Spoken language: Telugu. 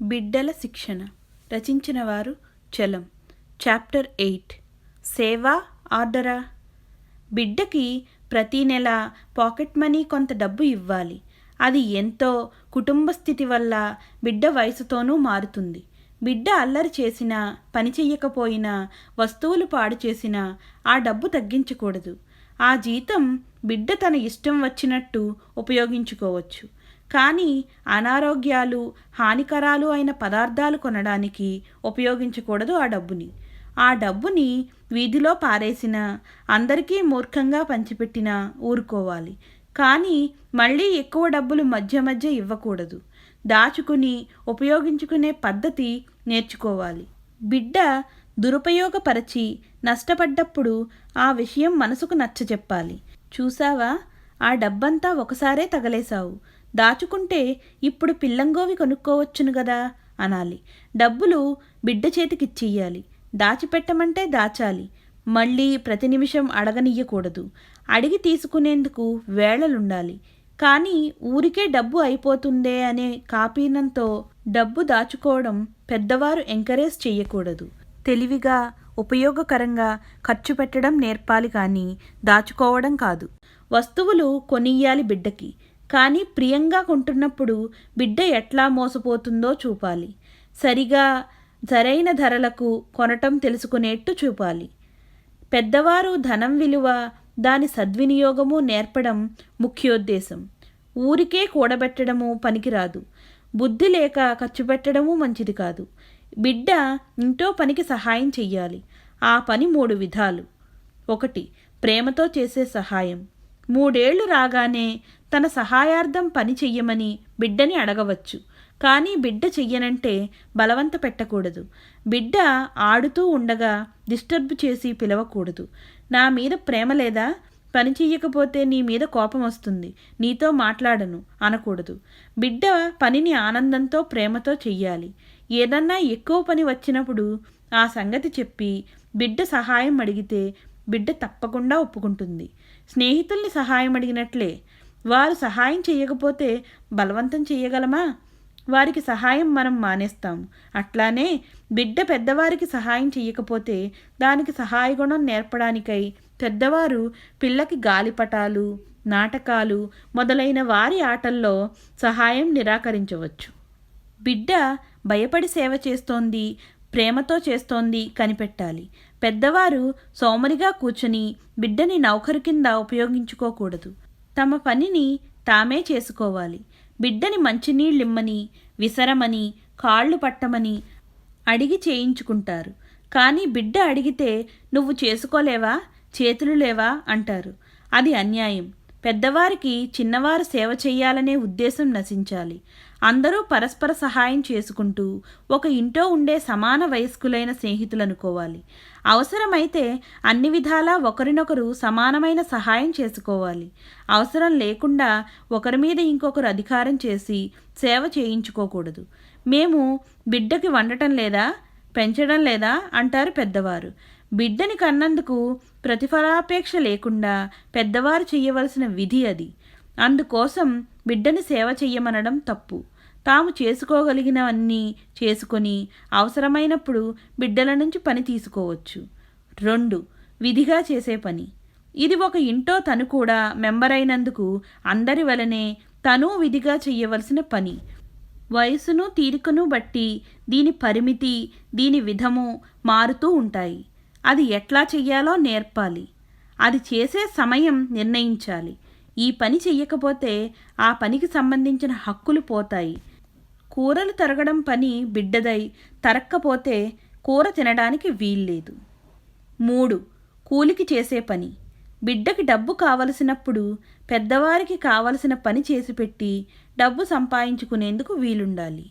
బిడ్డల శిక్షణ రచించిన వారు చలం. చాప్టర్ 8 సేవా ఆర్డరా. బిడ్డకి ప్రతీ నెల పాకెట్ మనీ కొంత డబ్బు ఇవ్వాలి. అది ఎంతో కుటుంబ స్థితి వల్ల బిడ్డ వయసుతోనూ మారుతుంది. బిడ్డ అల్లరి చేసినా, పని చెయ్యకపోయినా, వస్తువులు పాడు చేసినా ఆ డబ్బు తగ్గించకూడదు. ఆ జీతం బిడ్డ తన ఇష్టం వచ్చినట్టు ఉపయోగించుకోవచ్చు. కానీ అనారోగ్యాలు, హానికరాలు అయిన పదార్థాలు కొనడానికి ఉపయోగించకూడదు ఆ డబ్బుని వీధిలో పారేసినా, అందరికీ మూర్ఖంగా పంచిపెట్టినా ఊరుకోవాలి. కానీ మళ్ళీ ఎక్కువ డబ్బులు మధ్య మధ్య ఇవ్వకూడదు. దాచుకుని ఉపయోగించుకునే పద్ధతి నేర్చుకోవాలి. బిడ్డ దురుపయోగపరచి నష్టపడ్డప్పుడు ఆ విషయం మనసుకు నచ్చజెప్పాలి. చూసావా, ఆ డబ్బంతా ఒకసారే తగలేశావు. దాచుకుంటే ఇప్పుడు పిల్లంగోవి కొనుక్కోవచ్చును గదా అనాలి. డబ్బులు బిడ్డ చేతికిచ్చెయ్యాలి. దాచిపెట్టమంటే దాచాలి. మళ్ళీ ప్రతి నిమిషం అడగనియ్యకూడదు. అడిగి తీసుకునేందుకు వేళలుండాలి. కానీ ఊరికే డబ్బు అయిపోతుందే అనే కాపీనంతో డబ్బు దాచుకోవడం పెద్దవారు ఎంకరేజ్ చెయ్యకూడదు. తెలివిగా, ఉపయోగకరంగా ఖర్చు పెట్టడం నేర్పాలి, కానీ దాచుకోవడం కాదు. వస్తువులు కొనియ్యాలి బిడ్డకి, కానీ ప్రియంగా కొంటున్నప్పుడు బిడ్డ ఎట్లా మోసపోతుందో చూపాలి. సరైన ధరలకు కొనటం తెలుసుకునేట్టు చూపాలి. పెద్దవారు ధనం విలువ, దాని సద్వినియోగము నేర్పడం ముఖ్యోద్దేశం. ఊరికే కూడబెట్టడము పనికిరాదు. బుద్ధి లేక ఖర్చు పెట్టడము మంచిది కాదు. బిడ్డ ఇంటో పనికి సహాయం చెయ్యాలి. ఆ పని 3 విధాలు. 1. ప్రేమతో చేసే సహాయం. 3 ఏళ్లు రాగానే తన సహాయార్థం పని చెయ్యమని బిడ్డని అడగవచ్చు. కానీ బిడ్డ చెయ్యనంటే బలవంత పెట్టకూడదు. బిడ్డ ఆడుతూ ఉండగా డిస్టర్బ్ చేసి పిలవకూడదు. నా మీద ప్రేమ లేదా? పని చెయ్యకపోతే నీ మీద కోపం వస్తుంది, నీతో మాట్లాడను అనకూడదు. బిడ్డ పనిని ఆనందంతో, ప్రేమతో చెయ్యాలి. ఏదన్నా ఎక్కువ పని వచ్చినప్పుడు ఆ సంగతి చెప్పి బిడ్డ సహాయం అడిగితే బిడ్డ తప్పకుండా ఒప్పుకుంటుంది. స్నేహితుల్ని సహాయం అడిగినట్లే. వారు సహాయం చెయ్యకపోతే బలవంతం చెయ్యగలమా? వారికి సహాయం మనం మానేస్తాము. అట్లానే బిడ్డ పెద్దవారికి సహాయం చెయ్యకపోతే దానికి సహాయగుణం నేర్పడానికై పెద్దవారు పిల్లకి గాలిపటాలు, నాటకాలు మొదలైన వారి ఆటల్లో సహాయం నిరాకరించవచ్చు. బిడ్డ భయపడి సేవ చేస్తోంది, ప్రేమతో చేస్తోంది కనిపెట్టాలి. పెద్దవారు సోమరిగా కూర్చుని బిడ్డని నౌకరు కింద ఉపయోగించుకోకూడదు. తమ పనిని తామే చేసుకోవాలి. బిడ్డని మంచినీళ్ళిమ్మని, విసరమని, కాళ్ళు పట్టమని అడిగి చేయించుకుంటారు. కానీ బిడ్డ అడిగితే నువ్వు చేసుకోలేవా, చేతులు లేవా అంటారు. అది అన్యాయం. పెద్దవారికి చిన్నవారు సేవ చెయ్యాలనే ఉద్దేశం నశించాలి. అందరూ పరస్పర సహాయం చేసుకుంటూ ఒక ఇంట్లో ఉండే సమాన వయస్కులైన స్నేహితులనుకోవాలి. అవసరమైతే అన్ని విధాలా ఒకరినొకరు సమానమైన సహాయం చేసుకోవాలి. అవసరం లేకుండా ఒకరి మీద ఇంకొకరు అధికారం చేసి సేవ చేయించుకోకూడదు. మేము బిడ్డకి వండటం లేదా, పెంచడం లేదా అంటారు పెద్దవారు. బిడ్డని కన్నందుకు ప్రతిఫలాపేక్ష లేకుండా పెద్దవారు చెయ్యవలసిన విధి అది. అందుకోసం బిడ్డని సేవ చెయ్యమనడం తప్పు. తాము చేసుకోగలిగినవన్నీ చేసుకొని అవసరమైనప్పుడు బిడ్డల నుంచి పని తీసుకోవచ్చు. 2. విధిగా చేసే పని. ఇది ఒక ఇంట్లో తను కూడా మెంబరైనందుకు అందరి వలనే తను విధిగా చెయ్యవలసిన పని. వయసును, తీరికను బట్టి దీని పరిమితి, దీని విధము మారుతూ ఉంటాయి. అది ఎట్లా చెయ్యాలో నేర్పాలి. అది చేసే సమయం నిర్ణయించాలి. ఈ పని చెయ్యకపోతే ఆ పనికి సంబంధించిన హక్కులు పోతాయి. కూరలు తరగడం పని బిడ్డదై తరక్కపోతే కూర తినడానికి వీల్లేదు. 3. కూలికి చేసే పని. బిడ్డకి డబ్బు కావలసినప్పుడు పెద్దవారికి కావలసిన పని చేసిపెట్టి డబ్బు సంపాదించుకునేందుకు వీలుండాలి.